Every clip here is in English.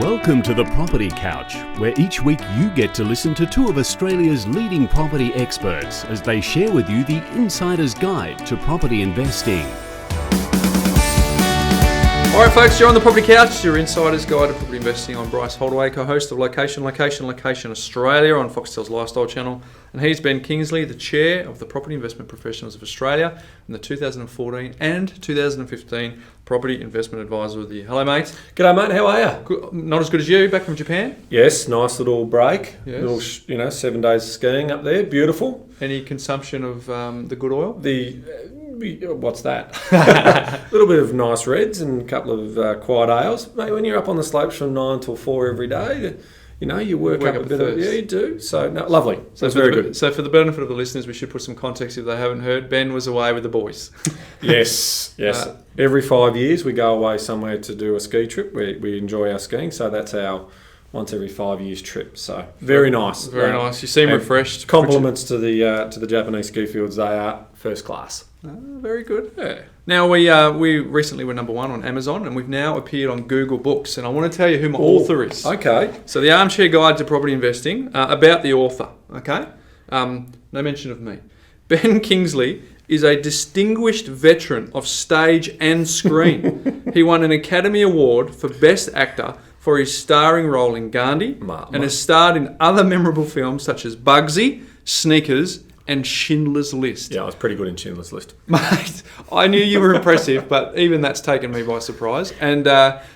Welcome to the Property Couch, where each week you get to listen to two of Australia's leading property experts as they share with you the insider's guide to property investing. All right, folks, you're on the Property Couch, your insider's guide to property investing. I'm Bryce Holdaway, co-host of Location Australia on Foxtel's Lifestyle Channel. And he's Ben Kingsley, the chair of the Property Investment Professionals of Australia and the 2014 and 2015 Property Investment Advisor of the Year. Hello, mate. G'day, mate. How are you? Good, not as good as you, back from Japan? Yes, nice little break. Yes. Little, 7 days of skiing up there. Beautiful. Any consumption of the good oil? What's that? A little bit of nice reds and a couple of quiet ales. Mate, when you're up on the slopes from 9 till 4 every day, you work up a bit of... Yeah, you do. So, no, lovely. So it's very good. So for the benefit of the listeners, we should put some context if they haven't heard. Ben was away with the boys. Yes. Every 5 years we go away somewhere to do a ski trip. We enjoy our skiing, so that's our once every 5 years trip. So very nice. Very nice. You seem refreshed. Compliments to the Japanese ski fields. They are first class. Very good. Yeah. Now, we recently were number one on Amazon, and we've now appeared on Google Books. And I want to tell you who my author is. Okay. So the Armchair Guide to Property Investing, about the author, okay? No mention of me. Ben Kingsley is a distinguished veteran of stage and screen. He won an Academy Award for Best Actor for his starring role in Gandhi and has starred in other memorable films such as Bugsy, Sneakers, and Schindler's List. Yeah, I was pretty good in Schindler's List. Mate, I knew you were impressive, but even that's taken me by surprise. And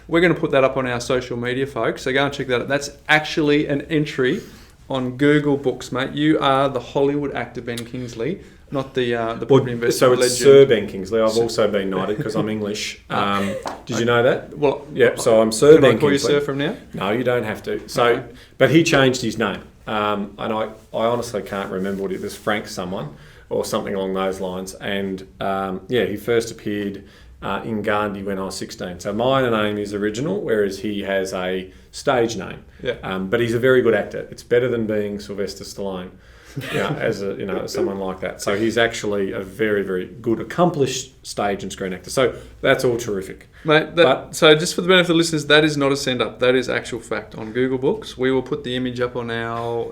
we're going to put that up on our social media, folks. So go and check that out. That's actually an entry on Google Books, mate. You are the Hollywood actor Ben Kingsley, not the property investment so it's legend. Sir Ben Kingsley. I've also been knighted because I'm English. Did you know that? Well, yep. So I'm Sir Ben Kingsley. Can I call you Sir from now? No, you don't have to. So, but he changed his name, and I honestly can't remember what it was. Frank someone or something along those lines. And he first appeared in Gandhi when I was 16. So my name is original, whereas he has a stage name. Yeah. But he's a very good actor. It's better than being Sylvester Stallone. As someone like that. So he's actually a very, very good, accomplished stage and screen actor. So that's all terrific. Mate, so just for the benefit of the listeners, that is not a send-up. That is actual fact on Google Books. We will put the image up on our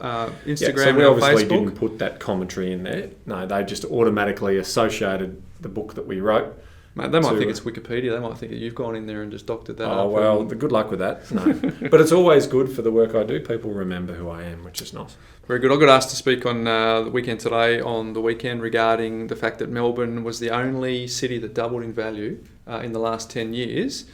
Instagram and our Facebook. So we obviously didn't put that commentary in there. No, they just automatically associated the book that we wrote. Mate, they might think it's Wikipedia. They might think that you've gone in there and just doctored that up. Oh, well, good luck with that. No. But it's always good for the work I do. People remember who I am, which is nice. Very good. I got asked to speak on the weekend today on the weekend regarding the fact that Melbourne was the only city that doubled in value in the last 10 years.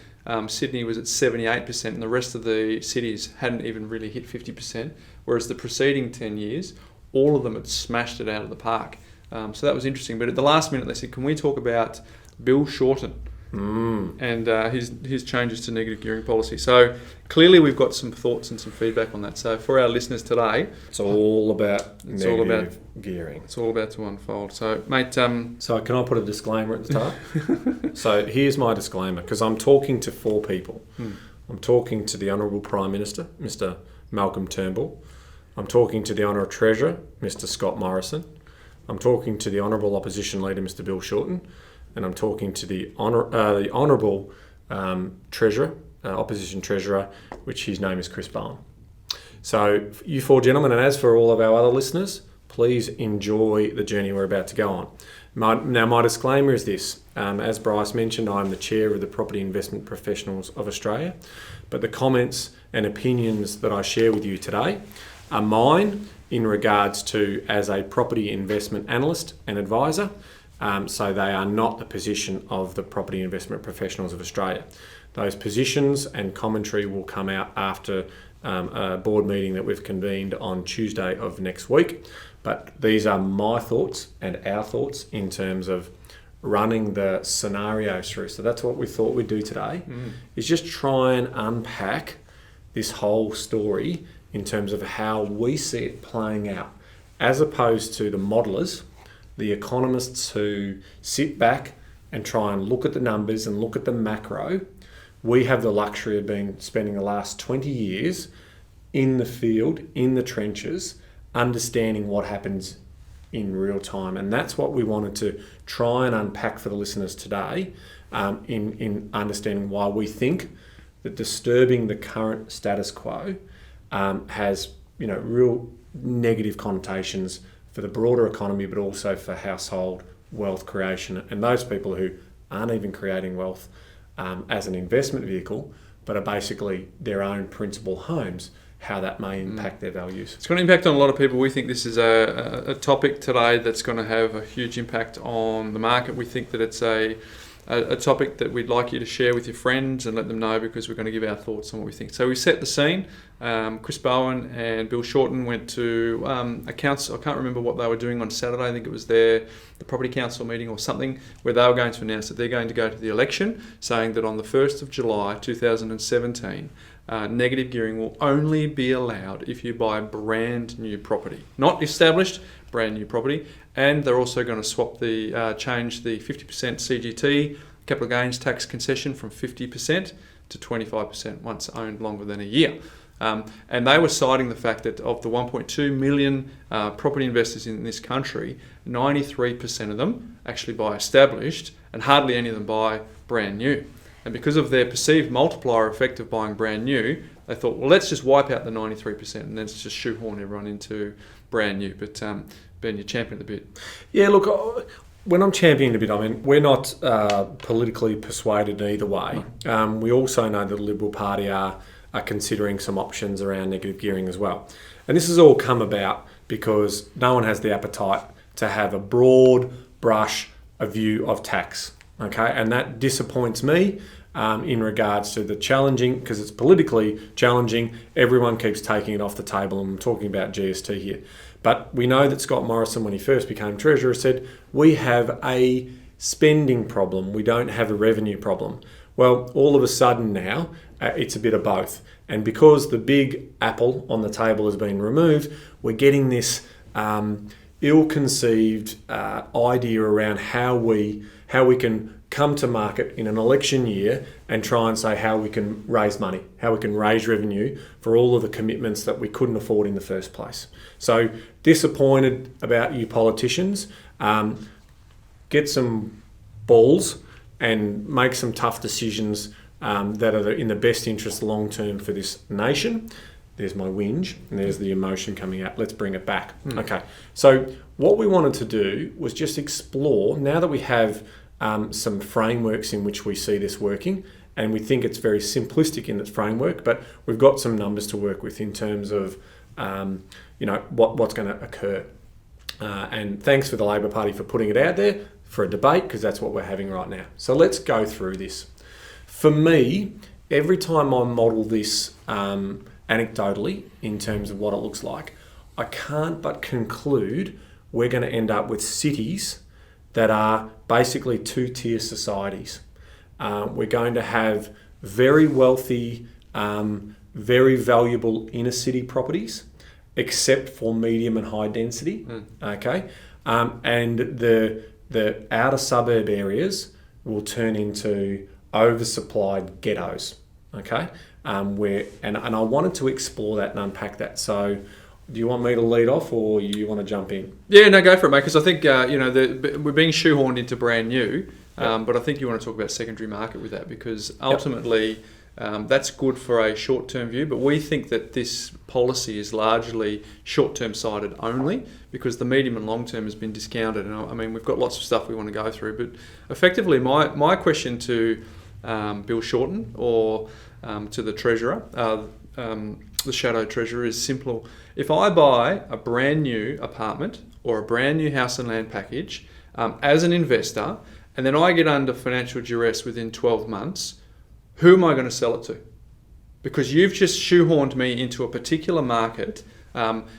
Sydney was at 78% and the rest of the cities hadn't even really hit 50%, whereas the preceding 10 years, all of them had smashed it out of the park. So that was interesting. But at the last minute, they said, can we talk about Bill Shorten and his changes to negative gearing policy? So clearly we've got some thoughts and some feedback on that. So for our listeners today, it's all about negative gearing. It's all about to unfold. So mate, so can I put a disclaimer at the top? So here's my disclaimer, because I'm talking to four people. I'm talking to the Honourable Prime Minister, Mr. Malcolm Turnbull. I'm talking to the Honourable Treasurer, Mr. Scott Morrison. I'm talking to the Honourable Opposition Leader, Mr. Bill Shorten. And I'm talking to the Honourable Treasurer, Opposition Treasurer, which his name is Chris Bowen. So you four gentlemen, and as for all of our other listeners, please enjoy the journey we're about to go on. My disclaimer is this. As Bryce mentioned, I'm the chair of the Property Investment Professionals of Australia, but the comments and opinions that I share with you today are mine in regards to as a property investment analyst and advisor. So they are not the position of the Property Investment Professionals of Australia. Those positions and commentary will come out after a board meeting that we've convened on Tuesday of next week. But these are my thoughts and our thoughts in terms of running the scenarios through. So that's what we thought we'd do today, is just try and unpack this whole story in terms of how we see it playing out, as opposed to the modelers, the economists who sit back and try and look at the numbers and look at the macro. We have the luxury of spending the last 20 years in the field, in the trenches, understanding what happens in real time. And that's what we wanted to try and unpack for the listeners today, in understanding why we think that disturbing the current status quo has, real negative connotations for the broader economy, but also for household wealth creation. And those people who aren't even creating wealth as an investment vehicle, but are basically their own principal homes, how that may impact their values. It's going to impact on a lot of people. We think this is a topic today that's going to have a huge impact on the market. We think that it's a topic that we'd like you to share with your friends and let them know, because we're going to give our thoughts on what we think. So we set the scene. Chris Bowen and Bill Shorten went to a council. I can't remember what they were doing on Saturday. I think it was the property council meeting or something, where they were going to announce that they're going to go to the election, saying that on the 1st of July 2017, negative gearing will only be allowed if you buy brand new property, not established, brand new property. And they're also going to change the 50% CGT capital gains tax concession from 50% to 25% once owned longer than a year. And they were citing the fact that of the 1.2 million property investors in this country, 93% of them actually buy established, and hardly any of them buy brand new. And because of their perceived multiplier effect of buying brand new, they thought, well, let's just wipe out the 93% and let's just shoehorn everyone into brand new. But Ben, you championed a bit. Yeah, look, when I'm championing a bit, I mean, we're not politically persuaded either way. We also know that the Liberal Party are considering some options around negative gearing as well. And this has all come about because no one has the appetite to have a broad brush view of tax. Okay, and that disappoints me in regards to the challenging, because it's politically challenging. Everyone keeps taking it off the table, and I'm talking about GST here. But we know that Scott Morrison, when he first became Treasurer, said, we have a spending problem, we don't have a revenue problem. Well, all of a sudden now, it's a bit of both. And because the big apple on the table has been removed, we're getting this ill-conceived idea around how we can come to market in an election year and try and say how we can raise money, how we can raise revenue for all of the commitments that we couldn't afford in the first place. So disappointed about you politicians. Get some balls and make some tough decisions that are in the best interest long term for this nation. There's my whinge, and there's the emotion coming out. Let's bring it back. Okay, so what we wanted to do was just explore, now that we have some frameworks in which we see this working, and we think it's very simplistic in its framework, but we've got some numbers to work with in terms of what's going to occur. And thanks for the Labor Party for putting it out there for a debate, because that's what we're having right now. So let's go through this. For me, every time I model this anecdotally in terms of what it looks like, I can't but conclude we're going to end up with cities that are basically two-tier societies. We're going to have very wealthy, very valuable inner city properties, except for medium and high density. Okay, and the outer suburb areas will turn into oversupplied ghettos. Okay, and I wanted to explore that and unpack that. So, do you want me to lead off, or you want to jump in? Yeah, no, go for it, mate. Because I think we're being shoehorned into brand new, but I think you want to talk about secondary market with that, because ultimately that's good for a short-term view. But we think that this policy is largely short-term sighted only, because the medium and long-term has been discounted. And I mean, we've got lots of stuff we want to go through, but effectively, my question to Bill Shorten or to the Treasurer, the Shadow Treasurer, is simple. If I buy a brand new apartment or a brand new house and land package as an investor, and then I get under financial duress within 12 months, who am I going to sell it to? Because you've just shoehorned me into a particular market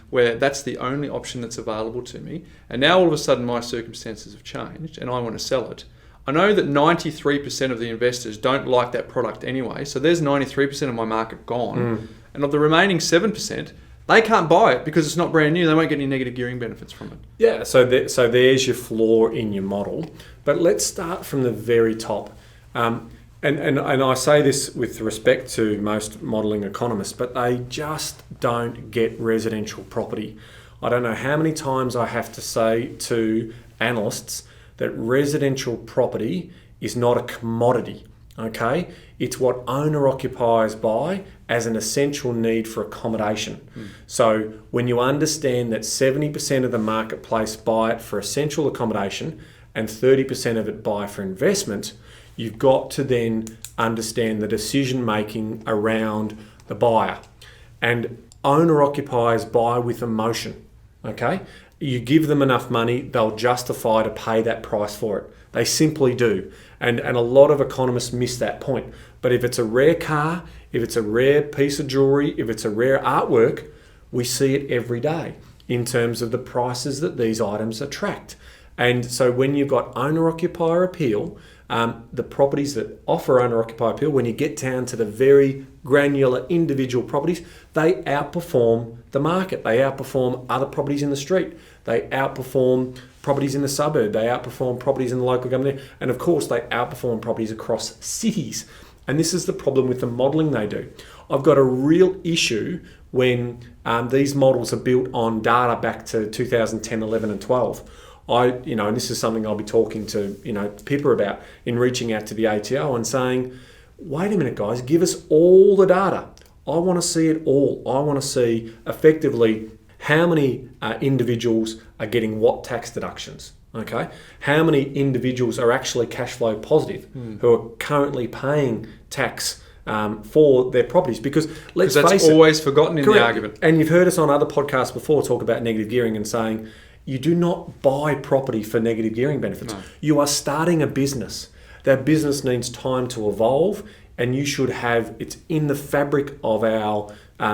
where that's the only option that's available to me. And now all of a sudden my circumstances have changed and I want to sell it. I know that 93% of the investors don't like that product anyway, so there's 93% of my market gone. And of the remaining 7%, they can't buy it because it's not brand new. They won't get any negative gearing benefits from it. Yeah, so there's your flaw in your model. But let's start from the very top. And I say this with respect to most modelling economists, but they just don't get residential property. I don't know how many times I have to say to analysts that residential property is not a commodity, okay? It's what owner-occupiers buy as an essential need for accommodation. So when you understand that 70% of the marketplace buy it for essential accommodation and 30% of it buy for investment, you've got to then understand the decision making around the buyer. And owner-occupiers buy with emotion, okay? You give them enough money, they'll justify to pay that price for it. They simply do. And a lot of economists miss that point. But if it's a rare car, if it's a rare piece of jewelry, if it's a rare artwork, we see it every day in terms of the prices that these items attract. And so when you've got owner-occupier appeal, the properties that offer owner-occupier appeal, when you get down to the very granular individual properties, they outperform the market. They outperform other properties in the street. They outperform properties in the suburb. They outperform properties in the local government. And of course, they outperform properties across cities. And this is the problem with the modelling they do. I've got a real issue when these models are built on data back to 2010, 11 and 12. And this is something I'll be talking to, Pippa about in reaching out to the ATO and saying, wait a minute, guys, give us all the data. I want to see it all. I want to see effectively how many individuals are getting what tax deductions, okay? How many individuals are actually cash flow positive who are currently paying tax for their properties? Because let's face it. That's always forgotten in the argument. And you've heard us on other podcasts before talk about negative gearing and saying, you do not buy property for negative gearing benefits. No. You are starting a business. That business needs time to evolve, and you should have, it's in the fabric of our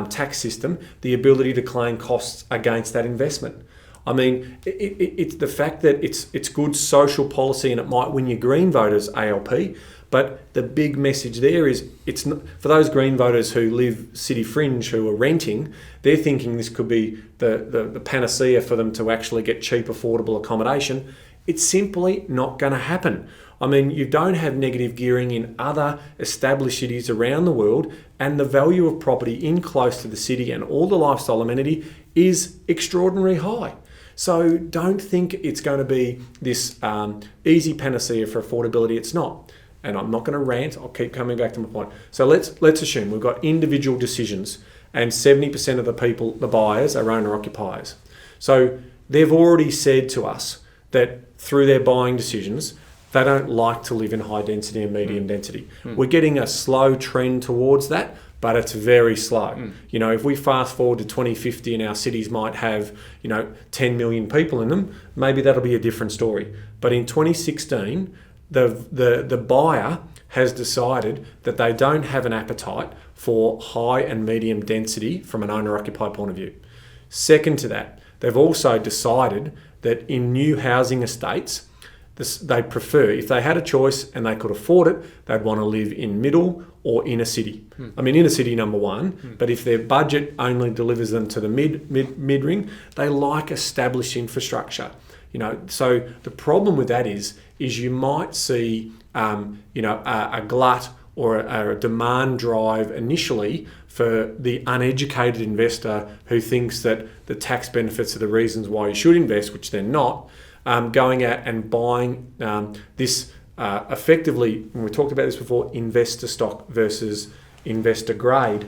tax system, the ability to claim costs against that investment. I mean, it's the fact that it's good social policy and it might win you Green voters, ALP, but the big message there is it's not, for those Green voters who live city fringe who are renting, they're thinking this could be the panacea for them to actually get cheap, affordable accommodation. It's simply not going to happen. I mean, you don't have negative gearing in other established cities around the world, and the value of property in close to the city and all the lifestyle amenity is extraordinarily high. So don't think it's going to be this easy panacea for affordability. It's not. And I'm not going to rant. I'll keep coming back to my point. So let's assume we've got individual decisions and 70% of the people, the buyers, are owner-occupiers. So they've already said to us that through their buying decisions, they don't like to live in high density and medium density. We're getting a slow trend towards that, but it's very slow. If we fast forward to 2050 and our cities might have, 10 million people in them, maybe that'll be a different story. But in 2016, the buyer has decided that they don't have an appetite for high and medium density from an owner-occupied point of view. Second to that, they've also decided that in new housing estates, they prefer, if they had a choice and they could afford it, they'd want to live in middle or inner city. I mean, inner city number one, but if their budget only delivers them to the mid ring, they like established infrastructure. So the problem with that is you might see, a glut or a demand drive initially for the uneducated investor who thinks that the tax benefits are the reasons why you should invest, which they're not. Going out and buying this effectively, and we talked about this before, investor stock versus investor grade.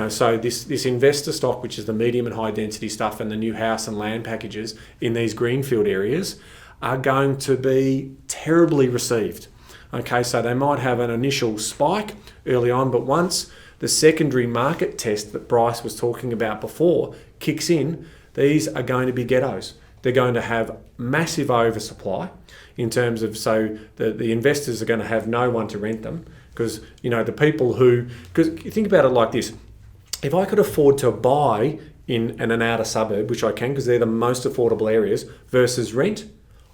So this investor stock, which is the medium and high density stuff and the new house and land packages in these greenfield areas, are going to be terribly received. Okay, so they might have an initial spike early on, but once the secondary market test that Bryce was talking about before kicks in, these are going to be ghettos. They're going to have massive oversupply in terms of, so the investors are going to have no one to rent them because, the people because you think about it like this, if I could afford to buy in an outer suburb, which I can because they're the most affordable areas, versus rent,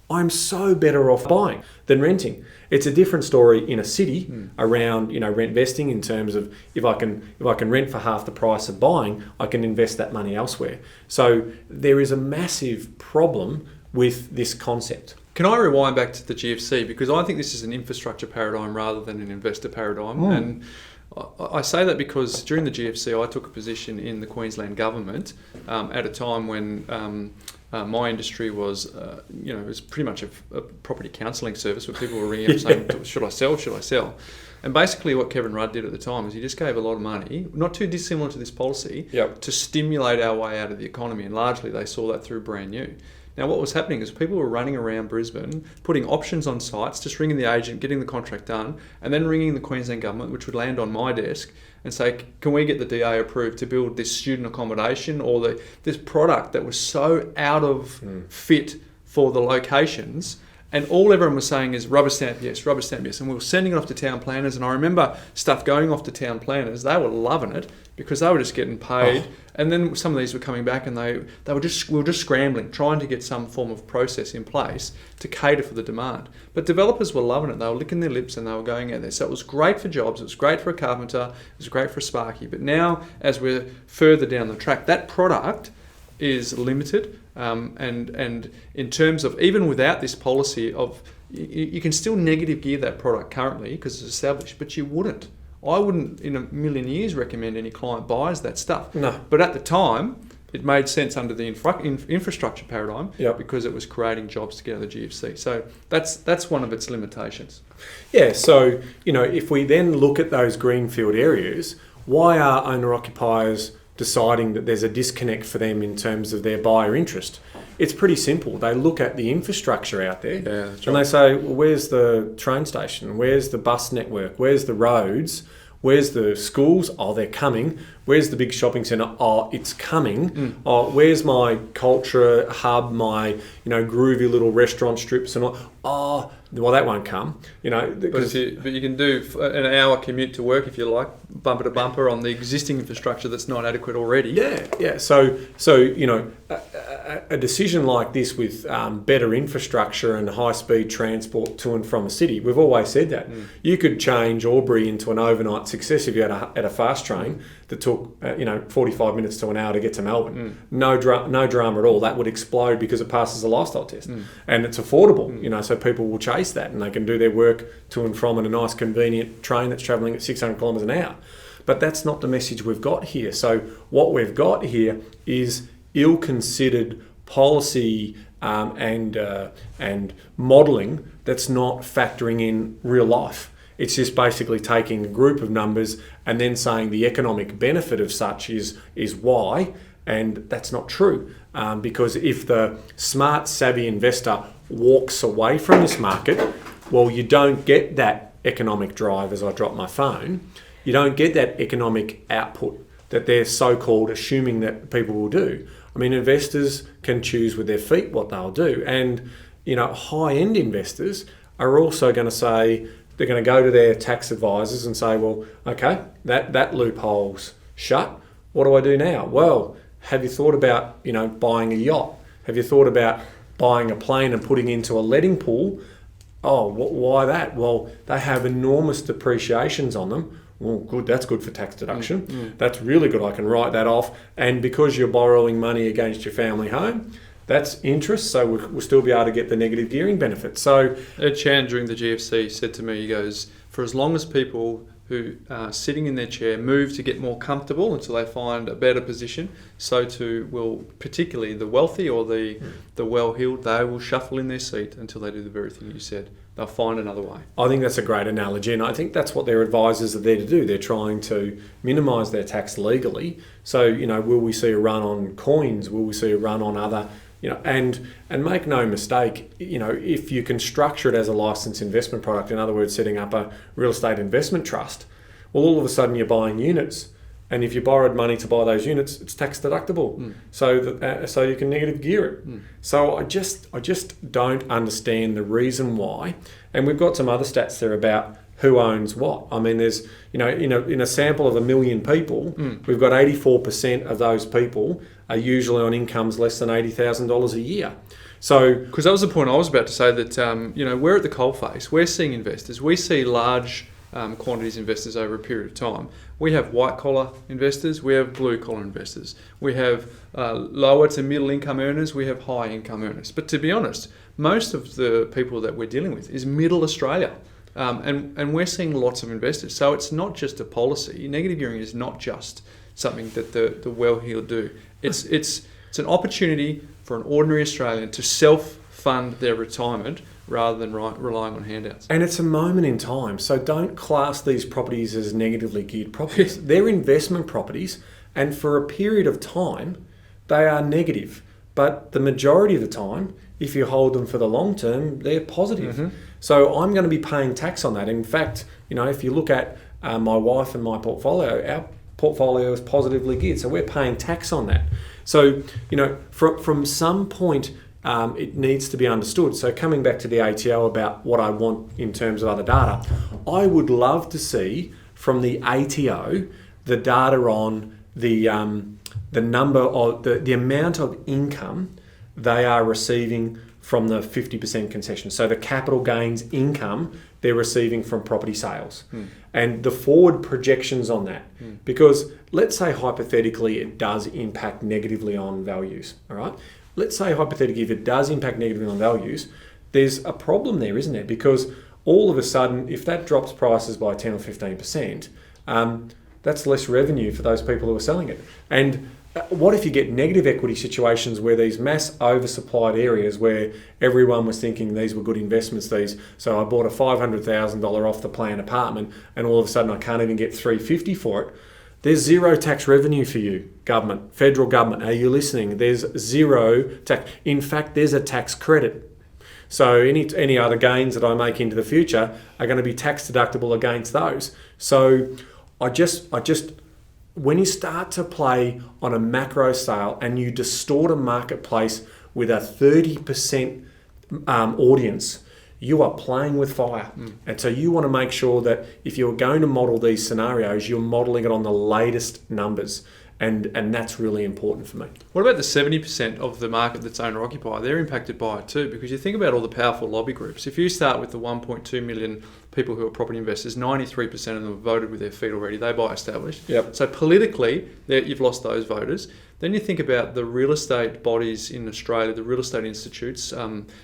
I'm so better off buying than renting. It's a different story in a city around, rent vesting in terms of if I can rent for half the price of buying, I can invest that money elsewhere. So there is a massive problem with this concept. Can I rewind back to the GFC? Because I think this is an infrastructure paradigm rather than an investor paradigm. And I say that because during the GFC, I took a position in the Queensland government at a time when my industry was, it was pretty much a property counselling service where people were ringing up saying, should I sell? And basically what Kevin Rudd did at the time is he just gave a lot of money, not too dissimilar to this policy, to stimulate our way out of the economy. And largely they saw that through brand new. Now, what was happening is people were running around Brisbane, putting options on sites, just ringing the agent, getting the contract done, and then ringing the Queensland government, which would land on my desk, and say, can we get the DA approved to build this student accommodation or this product that was so out of fit for the locations. And all everyone was saying is rubber stamp yes. And we were sending it off to town planners. And I remember stuff going off to town planners. They were loving it because they were just getting paid. And then some of these were coming back and we were just scrambling, trying to get some form of process in place to cater for the demand. But developers were loving it. They were licking their lips and they were going out there. So it was great for jobs. It was great for a carpenter. It was great for a sparky. But now, as we're further down the track, that product is limited. And in terms of, even without this policy of, you can still negative gear that product currently because it's established, but you wouldn't. I wouldn't in a million years recommend any client buys that stuff. No. But at the time, it made sense under the infrastructure paradigm because it was creating jobs to get out of the GFC. So that's one of its limitations. Yeah, so, if we then look at those greenfield areas, why are owner-occupiers deciding that there's a disconnect for them in terms of their buyer interest? It's pretty simple. They look at the infrastructure out there and they say, well, where's the train station? Where's the bus network? Where's the roads? Where's the schools? Oh, they're coming. Where's the big shopping centre? Oh, it's coming. Oh, where's my culture hub, my groovy little restaurant strips and all? Oh, well, that won't come. But you can do an hour commute to work if you like, bumper to bumper on the existing infrastructure that's not adequate already. Yeah. So a decision like this with better infrastructure and high-speed transport to and from a city, we've always said that. You could change Albury into an overnight success if you had a fast train that took 45 minutes to an hour to get to Melbourne. No drama at all. That would explode because it passes a lifestyle test, and it's affordable. So people will chase that, and they can do their work to and from in a nice, convenient train that's travelling at 600 kilometres an hour. But that's not the message we've got here. So what we've got here is ill-considered policy and modelling that's not factoring in real life. It's just basically taking a group of numbers and then saying the economic benefit of such is Y, and that's not true. Because if the smart, savvy investor walks away from this market, well, you don't get that economic drive as I drop my phone. You don't get that economic output that they're so-called assuming that people will do. I mean, investors can choose with their feet what they'll do. And, high-end investors are also going to say, they're going to go to their tax advisors and say, well, okay, that loophole's shut. What do I do now? Well, have you thought about, buying a yacht? Have you thought about buying a plane and putting into a letting pool? Oh, why that? Well, they have enormous depreciations on them. Well, good. That's good for tax deduction. That's really good. I can write that off. And because you're borrowing money against your family home, that's interest. So we'll still be able to get the negative gearing benefit. So Ed Chan during the GFC said to me, he goes, for as long as people who are sitting in their chair move to get more comfortable until they find a better position, so too will particularly the wealthy or the well-heeled, they will shuffle in their seat until they do the very thing you said. They'll find another way. I think that's a great analogy, and I think that's what their advisors are there to do. They're trying to minimise their tax legally. So, will we see a run on coins? Will we see a run on other, and make no mistake, if you can structure it as a licensed investment product, in other words, setting up a real estate investment trust, well, all of a sudden you're buying units. And if you borrowed money to buy those units, it's tax deductible, so you can negative gear it. So I just don't understand the reason why. And we've got some other stats there about who owns what. I mean, there's in a sample of 1 million people, we've got 84% of those people are usually on incomes less than $80,000 a year. So, because that was the point I was about to say, that we're at the coalface. We're seeing investors. We see large quantities investors over a period of time. We have white collar investors, we have blue collar investors, we have lower to middle income earners, we have high income earners. But to be honest, most of the people that we're dealing with is middle Australia. And we're seeing lots of investors. So it's not just a policy. Negative gearing is not just something that the well-heeled do. It's an opportunity for an ordinary Australian to fund their retirement rather than relying on handouts. And it's a moment in time, so don't class these properties as negatively geared properties. They're investment properties, and for a period of time, they are negative. But the majority of the time, if you hold them for the long term, they're positive. Mm-hmm. So I'm going to be paying tax on that. In fact, if you look at my wife and my portfolio, our portfolio is positively geared, so we're paying tax on that. So, from some point, it needs to be understood. So coming back to the ATO about what I want in terms of other data, I would love to see from the ATO the data on the number of the amount of income they are receiving from the 50% concession. So the capital gains income they're receiving from property sales and the forward projections on that. Because let's say hypothetically it does impact negatively on values, all right? Let's say hypothetically if it does impact negatively on values, there's a problem there, isn't there? Because all of a sudden, if that drops prices by 10 or 15%, that's less revenue for those people who are selling it. And what if you get negative equity situations where these mass oversupplied areas where everyone was thinking these were good investments, so I bought a $500,000 off the plan apartment and all of a sudden I can't even get $350 for it. There's zero tax revenue for you, government, federal government. Are you listening? There's zero tax. In fact, there's a tax credit. So any other gains that I make into the future are going to be tax deductible against those. So I just when you start to play on a macro scale and you distort a marketplace with a 30% audience, you are playing with fire. And so you want to make sure that if you're going to model these scenarios, you're modeling it on the latest numbers. And that's really important for me. What about the 70% of the market that's owner-occupier? They're impacted by it too, because you think about all the powerful lobby groups. If you start with the 1.2 million people who are property investors, 93% of them have voted with their feet already. They buy established. Yep. So politically, you've lost those voters. Then you think about the real estate bodies in Australia, the real estate institutes,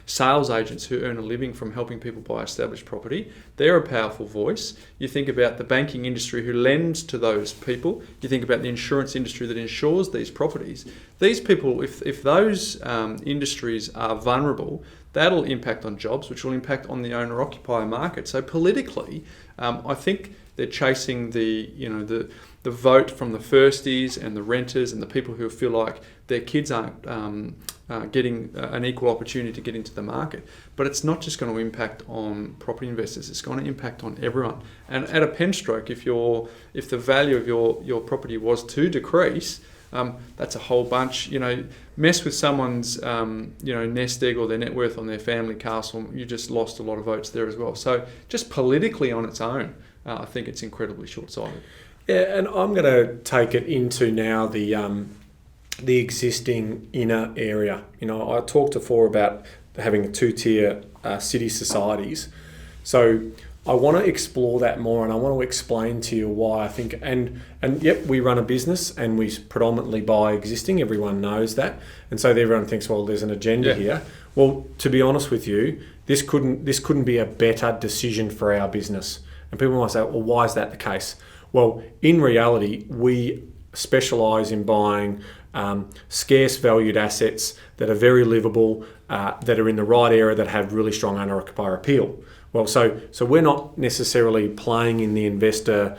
sales agents who earn a living from helping people buy established property. They're a powerful voice. You think about the banking industry who lends to those people. You think about the insurance industry that insures these properties. These people, if those industries are vulnerable, that'll impact on jobs, which will impact on the owner-occupier market. So politically, I think they're chasing the vote from the firsties and the renters and the people who feel like their kids aren't getting an equal opportunity to get into the market. But it's not just going to impact on property investors, it's going to impact on everyone. And at a pen stroke, if the value of your property was to decrease, that's a whole bunch. Mess with someone's nest egg or their net worth on their family castle, you just lost a lot of votes there as well. So just politically on its own, I think it's incredibly short-sighted. Yeah, and I'm going to take it into now the existing inner area. I talked before about having a two-tier city societies. So I want to explore that more, and I want to explain to you why I think, and yep, we run a business and we predominantly buy existing. Everyone knows that, and so everyone thinks, well, there's an agenda here. Well, to be honest with you, this couldn't be a better decision for our business. And people might say, well, why is that the case? Well, in reality, we specialise in buying scarce valued assets that are very livable, that are in the right area, that have really strong owner-occupier appeal. Well, so we're not necessarily playing in the investor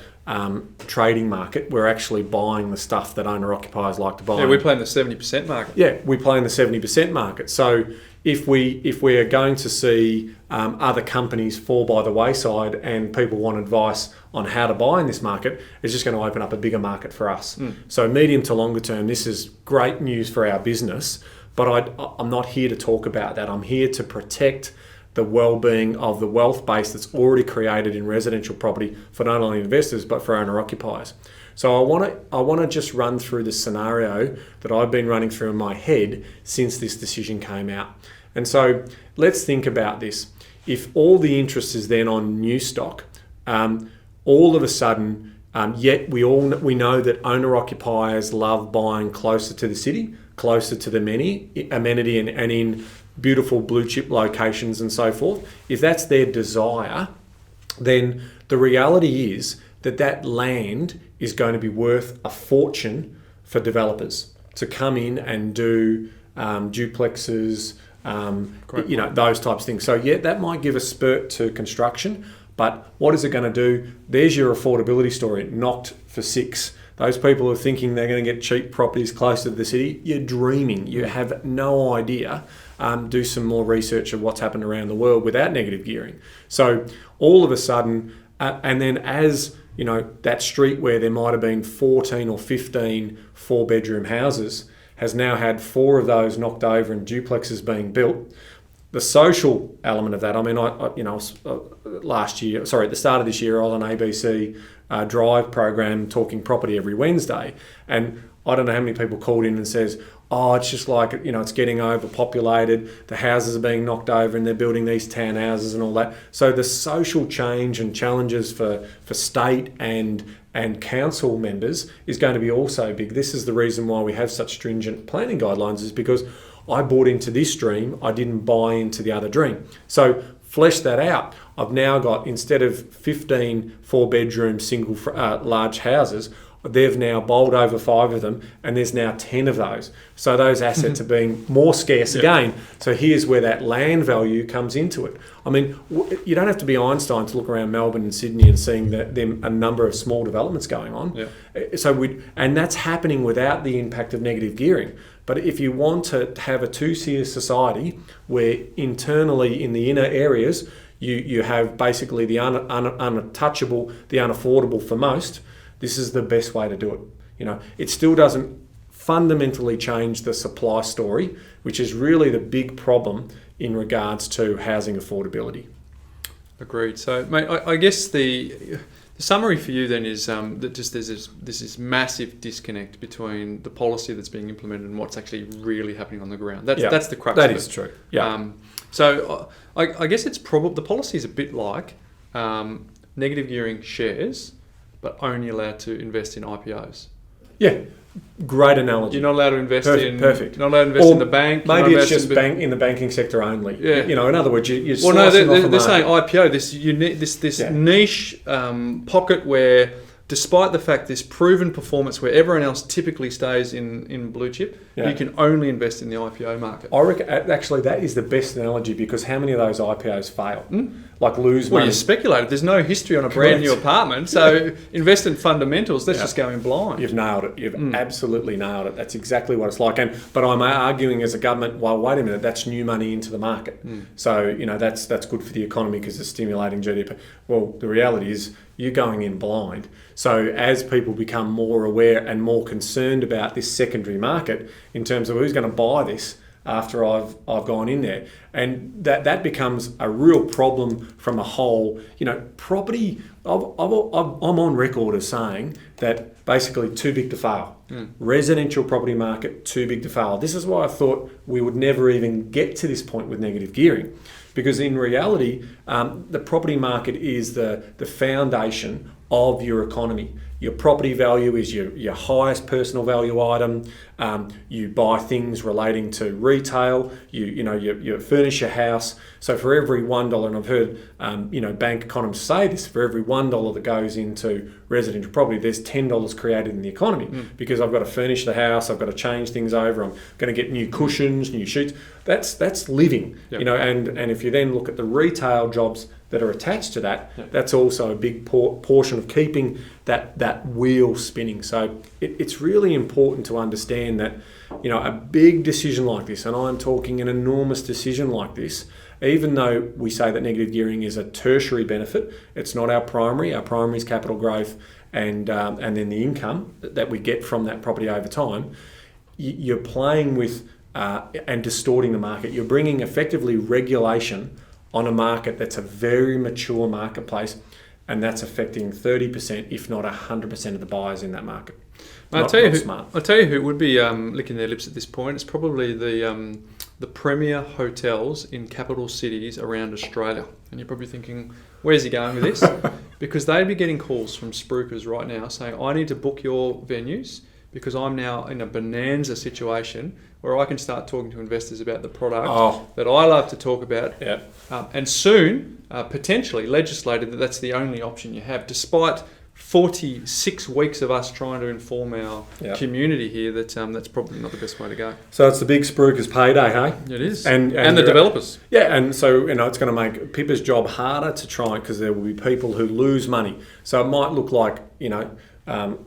trading market. We're actually buying the stuff that owner-occupiers like to buy. Yeah, we play in the 70% market. Yeah, we play in the 70% market. So if we are going to see other companies fall by the wayside and people want advice on how to buy in this market, it's just going to open up a bigger market for us. So medium to longer term, this is great news for our business, but I'm not here to talk about that. I'm here to protect the well-being of the wealth base that's already created in residential property for not only investors but for owner-occupiers. So I want to just run through the scenario that I've been running through in my head since this decision came out. And so let's think about this. If all the interest is then on new stock, all of a sudden, yet we know that owner-occupiers love buying closer to the city, closer to the amenity and in beautiful blue chip locations and so forth. If that's their desire, then the reality is that land is going to be worth a fortune for developers to come in and do duplexes, those types of things. So yeah, that might give a spurt to construction, but what is it going to do? There's your affordability story, knocked for 6. Those people who are thinking they're going to get cheap properties closer to the city, you're dreaming. You have no idea. Do some more research of what's happened around the world without negative gearing. So all of a sudden, and then as that street where there might have been 14 or 15 4-bedroom houses has now had 4 of those knocked over and duplexes being built. The social element of that, I mean, at the start of this year, I was on ABC Drive program talking property every Wednesday, and I don't know how many people called in and says, oh, it's just like, it's getting overpopulated, the houses are being knocked over and they're building these townhouses and all that. So the social change and challenges for state and council members is going to be also big. This is the reason why we have such stringent planning guidelines, is because I bought into this dream, I didn't buy into the other dream. So flesh that out. I've now got, instead of 15 4-bedroom single large houses, they've now bowled over 5 of them, and there's now 10 of those. So those assets are being more scarce again. So here's where that land value comes into it. I mean, you don't have to be Einstein to look around Melbourne and Sydney and seeing a number of small developments going on. Yeah. And that's happening without the impact of negative gearing. But if you want to have a two-tier society where internally in the inner areas you have basically the untouchable, the unaffordable for most, this is the best way to do it. It still doesn't fundamentally change the supply story, which is really the big problem in regards to housing affordability. Agreed. So, mate, I guess the summary for you then is that just there's this massive disconnect between the policy that's being implemented and what's actually really happening on the ground. That's the crux of it. That is true. Yeah. So I guess it's probably, the policy is a bit like negative gearing shares, but only allowed to invest in IPOs. Yeah, great analogy. You're not allowed to invest Perfect. You're not allowed to invest in the bank. Maybe it's just in the banking sector only. Yeah. In other words, you're they're slicing saying IPO, this niche pocket where, despite the fact this proven performance where everyone else typically stays in blue chip, you can only invest in the IPO market. I reckon actually that is the best analogy, because how many of those IPOs fail? Like lose money? Well, you speculated. There's no history on a brand new apartment, so invest in fundamentals. Let's just go in blind. You've nailed it. You've absolutely nailed it. That's exactly what it's like. But I'm arguing as a government, well, wait a minute, that's new money into the market. So, that's good for the economy because it's stimulating GDP. Well, the reality is you're going in blind. So as people become more aware and more concerned about this secondary market in terms of who's going to buy this after I've gone in there, and that becomes a real problem from a whole, property. I'm on record as saying that basically too big to fail. Residential property market, too big to fail. This is why I thought we would never even get to this point with negative gearing, because in reality, the property market is the foundation of your economy. Your property value is your highest personal value item. You buy things relating to retail. You furnish your house. So for every $1, and I've heard bank economists say this, for every $1 that goes into residential property, there's $10 created in the economy, because I've got to furnish the house, I've got to change things over, I'm going to get new cushions, new sheets. That's living, and if you then look at the retail jobs that are attached to that, that's also a big portion of keeping that wheel spinning. So it's really important to understand that, a big decision like this, and I'm talking an enormous decision like this, even though we say that negative gearing is a tertiary benefit, it's not our primary. Our primary is capital growth and then the income that we get from that property over time. You're playing with and distorting the market. You're bringing effectively regulation on a market that's a very mature marketplace, and that's affecting 30%, if not 100% of the buyers in that market. I'll tell you who would be licking their lips at this point. It's probably the premier hotels in capital cities around Australia. And you're probably thinking, where's he going with this? Because they'd be getting calls from spruikers right now saying, I need to book your venues because I'm now in a bonanza situation where I can start talking to investors about the product that I love to talk about. And soon, potentially legislated that's the only option you have, despite 46 weeks of us trying to inform our Yep. community here that that's probably not the best way to go. So it's the big spruikers payday, hey? It is. And the developers. Yeah, and so, it's going to make Pippa's job harder to try, because there will be people who lose money. So it might look like,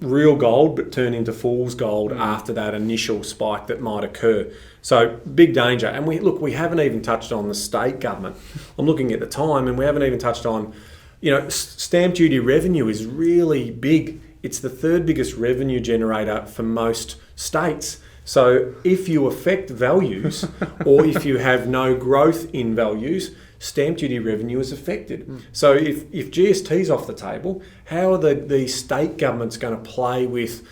real gold, but turn into fool's gold after that initial spike that might occur. So big danger. And we haven't even touched on the state government. I'm looking at the time, and we haven't even touched on, stamp duty revenue is really big. It's the third biggest revenue generator for most states. So if you affect values, or if you have no growth in values, stamp duty revenue is affected. So if GST's off the table, how are the state governments going to play with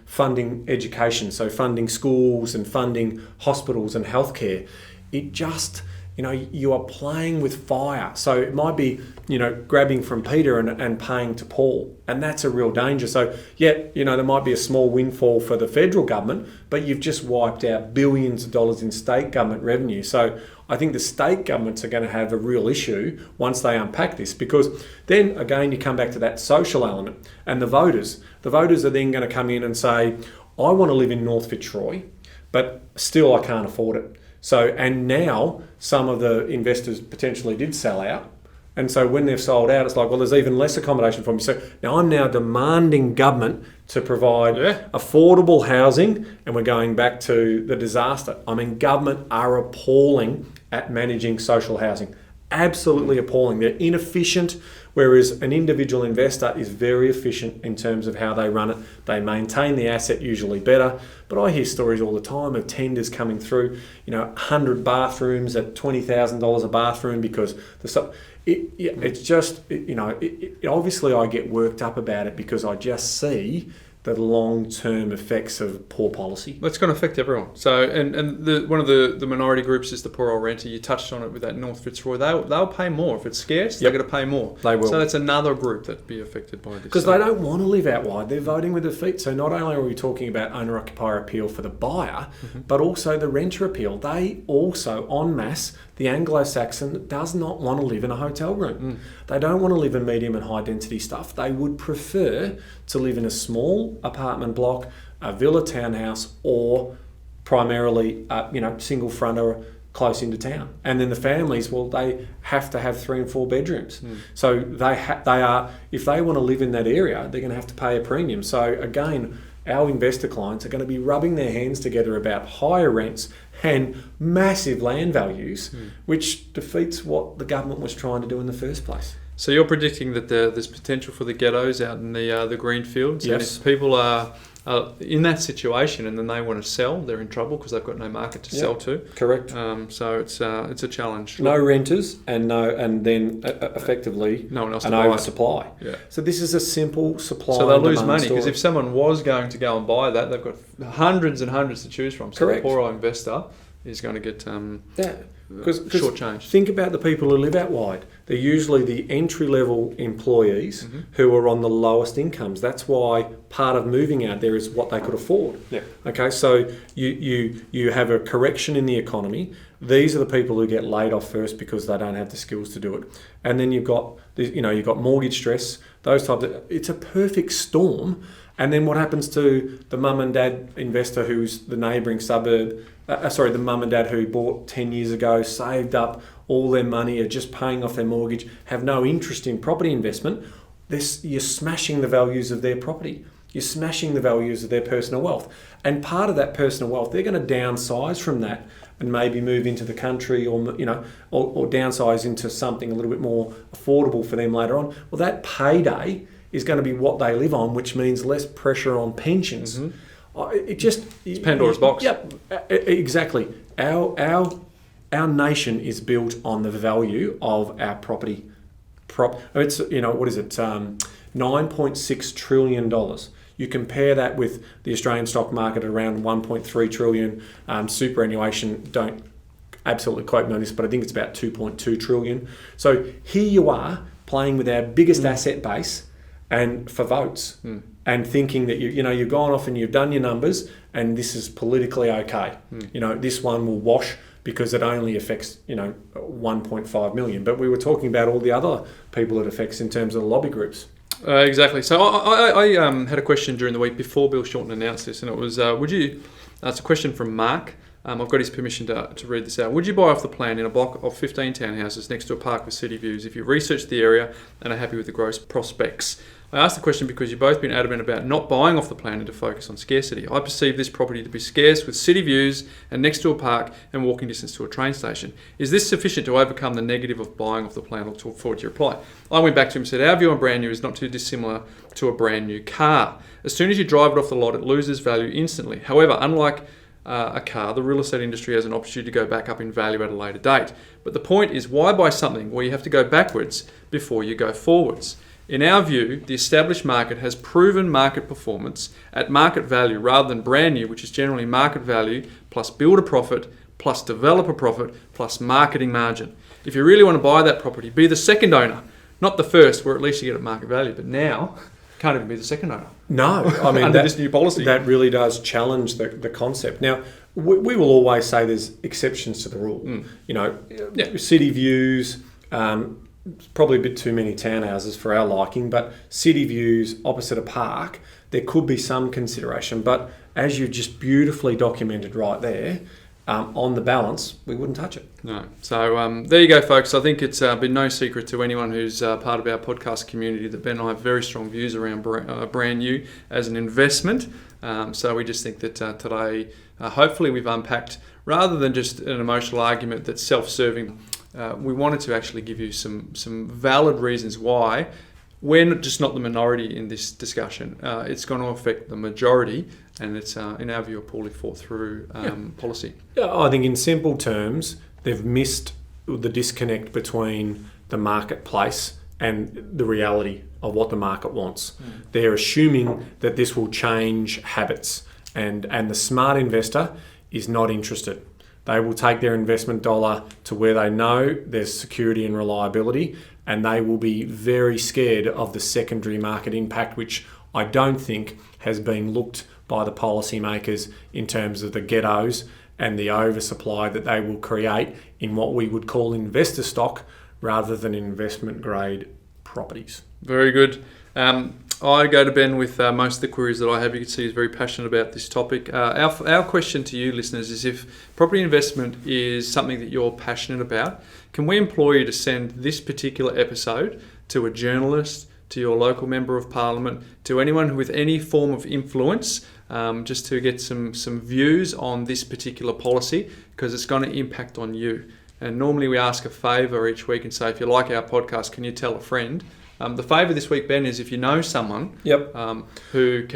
funding education, so funding schools and funding hospitals and healthcare? It just, you are playing with fire. So it might be, grabbing from Peter and paying to Paul. And that's a real danger. So, there might be a small windfall for the federal government, but you've just wiped out billions of dollars in state government revenue. So I think the state governments are going to have a real issue once they unpack this, because then, again, you come back to that social element and the voters. The voters are then going to come in and say, I want to live in North Fitzroy, but still I can't afford it. So, and now some of the investors potentially did sell out. And so when they've sold out, it's like, well, there's even less accommodation for me. So now I'm now demanding government to provide affordable housing, and we're going back to the disaster. I mean, government are appalling at managing social housing. Absolutely appalling. They're inefficient, whereas an individual investor is very efficient in terms of how they run it. They maintain the asset usually better. But I hear stories all the time of tenders coming through, 100 bathrooms at $20,000 a bathroom because it's just, obviously I get worked up about it because I just see the long-term effects of poor policy. It's going to affect everyone. So, one of the minority groups is the poor old renter. You touched on it with that North Fitzroy. They'll pay more. If it's scarce, they're going to pay more. They will. So that's another group that'd be affected by this. Because they don't want to live out wide. They're voting with their feet. So not only are we talking about owner-occupier appeal for the buyer, but also the renter appeal. They also, en masse, the Anglo-Saxon does not want to live in a hotel room. They don't want to live in medium and high density stuff. They would prefer to live in a small apartment block, a villa townhouse, or primarily, single fronter close into town. And then the families, well, they have to have 3 and 4 bedrooms. So they are, if they want to live in that area, they're going to have to pay a premium. So again, our investor clients are going to be rubbing their hands together about higher rents and massive land values, which defeats what the government was trying to do in the first place. So you're predicting that there's potential for the ghettos out in the green fields? Yes. And if people are in that situation and then they want to sell, they're in trouble because they've got no market to sell to. Correct. So it's a challenge. No renters and then effectively no one else an to buy. oversupply. Yeah. So this is a simple supply. So they'll and lose demand money story. because if someone was going to go and buy that, they've got hundreds and hundreds to choose from. So Correct. the poor old investor is going to get shortchanged. Think about the people who live out wide. They're usually the entry-level employees who are on the lowest incomes. That's why part of moving out there is what they could afford. Yeah. Okay, so you have a correction in the economy. These are the people who get laid off first because they don't have the skills to do it. And then you've got mortgage stress, those types of, it's a perfect storm. And then what happens to the mum and dad investor who's the neighbouring suburb, the mum and dad who bought 10 years ago, saved up all their money, are just paying off their mortgage, have no interest in property investment. You're smashing the values of their property. You're smashing the values of their personal wealth. And part of that personal wealth, they're going to downsize from that and maybe move into the country or downsize into something a little bit more affordable for them later on. Well, that payday is going to be what they live on, which means less pressure on pensions. It's Pandora's box. Yep, exactly. Our nation is built on the value of our property. It's $9.6 trillion. You compare that with the Australian stock market at around 1.3 trillion. Superannuation, don't absolutely quote me on this, but I think it's about 2.2 trillion. So here you are playing with our biggest asset base and for votes, and thinking that you've gone off and you've done your numbers and this is politically okay. This one will wash because it only affects 1.5 million. But we were talking about all the other people it affects in terms of the lobby groups. Exactly. So I had a question during the week before Bill Shorten announced this, and it was, it's a question from Mark. I've got his permission to read this out. Would you buy off the plan in a block of 15 townhouses next to a park with city views if you researched the area and are happy with the growth prospects? I asked the question because you've both been adamant about not buying off the plan and to focus on scarcity. I perceive this property to be scarce with city views and next to a park and walking distance to a train station. Is this sufficient to overcome the negative of buying off the plan? I'll look forward to your reply. I went back to him and said, our view on brand new is not too dissimilar to a brand new car. As soon as you drive it off the lot, it loses value instantly. However, unlike a car, the real estate industry has an opportunity to go back up in value at a later date. But the point is, why buy something where you have to go backwards before you go forwards? In our view, the established market has proven market performance at market value rather than brand new, which is generally market value plus builder profit plus developer profit plus marketing margin. If you really want to buy that property, be the second owner, not the first, where at least you get at market value. But now, can't even be the second owner. No, I mean, under this new policy. That really does challenge the concept. Now, we will always say there's exceptions to the rule. City views, probably a bit too many townhouses for our liking, but city views opposite a park, there could be some consideration. But as you've just beautifully documented right there, on the balance, we wouldn't touch it. No. So there you go, folks. I think it's been no secret to anyone who's part of our podcast community that Ben and I have very strong views around brand new as an investment. So we just think that today, hopefully we've unpacked, rather than just an emotional argument that's self-serving, we wanted to actually give you some valid reasons why we're just not the minority in this discussion. It's going to affect the majority, and it's, in our view, a poorly thought through policy. I think in simple terms, they've missed the disconnect between the marketplace and the reality of what the market wants. They're assuming that this will change habits, and the smart investor is not interested. They will take their investment dollar to where they know there's security and reliability, and they will be very scared of the secondary market impact, which I don't think has been looked by the policymakers in terms of the ghettos and the oversupply that they will create in what we would call investor stock rather than investment grade properties. Very good. I go to Ben with most of the queries that I have. You can see he's very passionate about this topic. Our question to you listeners is, if property investment is something that you're passionate about, can we implore you to send this particular episode to a journalist, to your local member of parliament, to anyone with any form of influence, just to get some views on this particular policy, because it's going to impact on you. And normally we ask a favour each week and say, if you like our podcast, can you tell a friend? The favour this week, Ben, is if you know someone who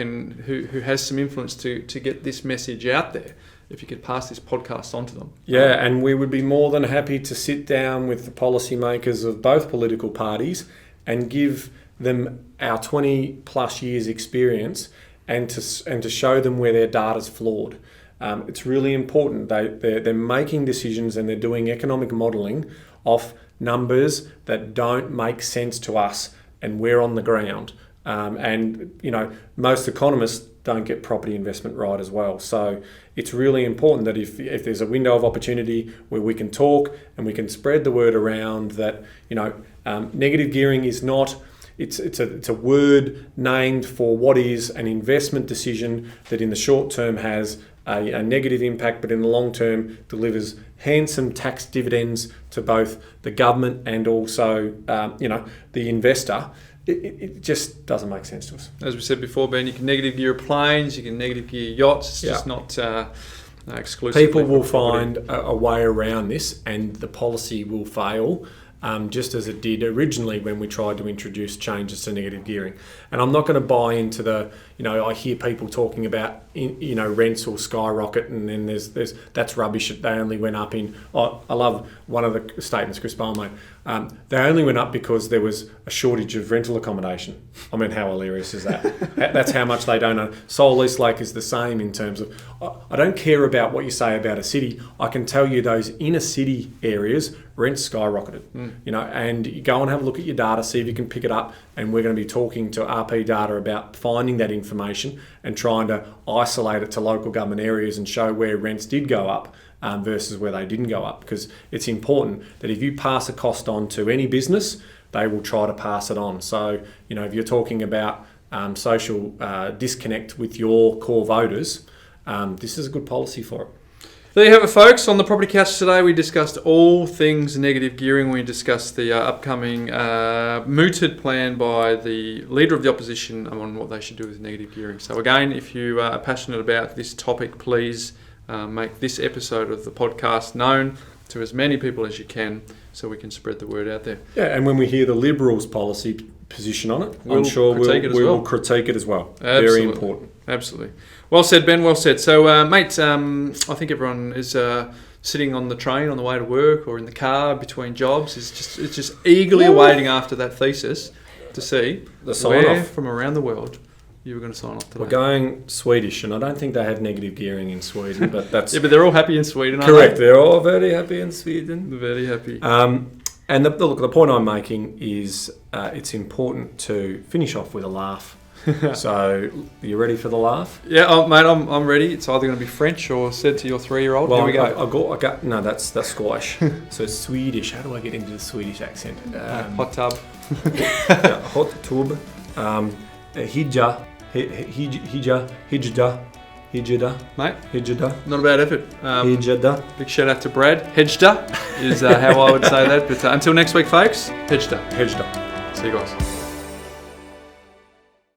has some influence to get this message out there, if you could pass this podcast on to them. Yeah, and we would be more than happy to sit down with the policymakers of both political parties and give them our 20 plus years experience and to show them where their data's flawed. It's really important. They're making decisions and they're doing economic modelling off numbers that don't make sense to us, and we're on the ground. And most economists don't get property investment right as well. So it's really important that if there's a window of opportunity where we can talk and we can spread the word around that, negative gearing is not. It's a word named for what is an investment decision that in the short term has a negative impact, but in the long term delivers handsome tax dividends to both the government and also the investor. It just doesn't make sense to us. As we said before, Ben, you can negative gear planes, you can negative gear yachts. It's just not exclusively. People will find a way around this, and the policy will fail. Just as it did originally when we tried to introduce changes to negative gearing. And I'm not going to buy into I hear people talking about, rents will skyrocket, and then there's that's rubbish. They only went up I love one of the statements Chris Bowen made. They only went up because there was a shortage of rental accommodation. I mean, how hilarious is that? That's how much they don't know. Soul East Lake is the same in terms of, I don't care about what you say about a city. I can tell you those inner city areas, rents skyrocketed. And you go and have a look at your data, see if you can pick it up. And we're going to be talking to RP Data about finding that information and trying to isolate it to local government areas and show where rents did go up versus where they didn't go up. Because it's important that if you pass a cost on to any business, they will try to pass it on. So, if you're talking about social disconnect with your core voters, this is a good policy for it. There you have it, folks. On the Property Couch today, we discussed all things negative gearing. We discussed the upcoming mooted plan by the Leader of the Opposition on what they should do with negative gearing. So again, if you are passionate about this topic, please make this episode of the podcast known to as many people as you can so we can spread the word out there. Yeah, and when we hear the Liberals' policy position on it, I'm sure we will critique it as well. Absolutely. Very important. Absolutely. Well said, Ben. Well said. So, mate, I think everyone is sitting on the train on the way to work or in the car between jobs. It's just eagerly awaiting after that thesis to see The sign where off. from around the world you were going to sign off today. We're going Swedish, and I don't think they have negative gearing in Sweden, but that's Yeah, but they're all happy in Sweden, aren't correct. they? They're all very happy in Sweden. They're very happy. And the point I'm making is it's important to finish off with a laugh. So, you ready for the laugh? Yeah, mate, I'm ready. It's either going to be French or said to your 3-year-old. Well, Here we go. I got no, that's Scottish. So it's Swedish. How do I get into the Swedish accent? Hot tub. Yeah, hot tub. Hijda. Mate, Hijda. not a bad effort. Hijda. Big shout out to Brad. Hedgda is how I would say that. But until next week, folks, Hedgda. Hijda. See you guys.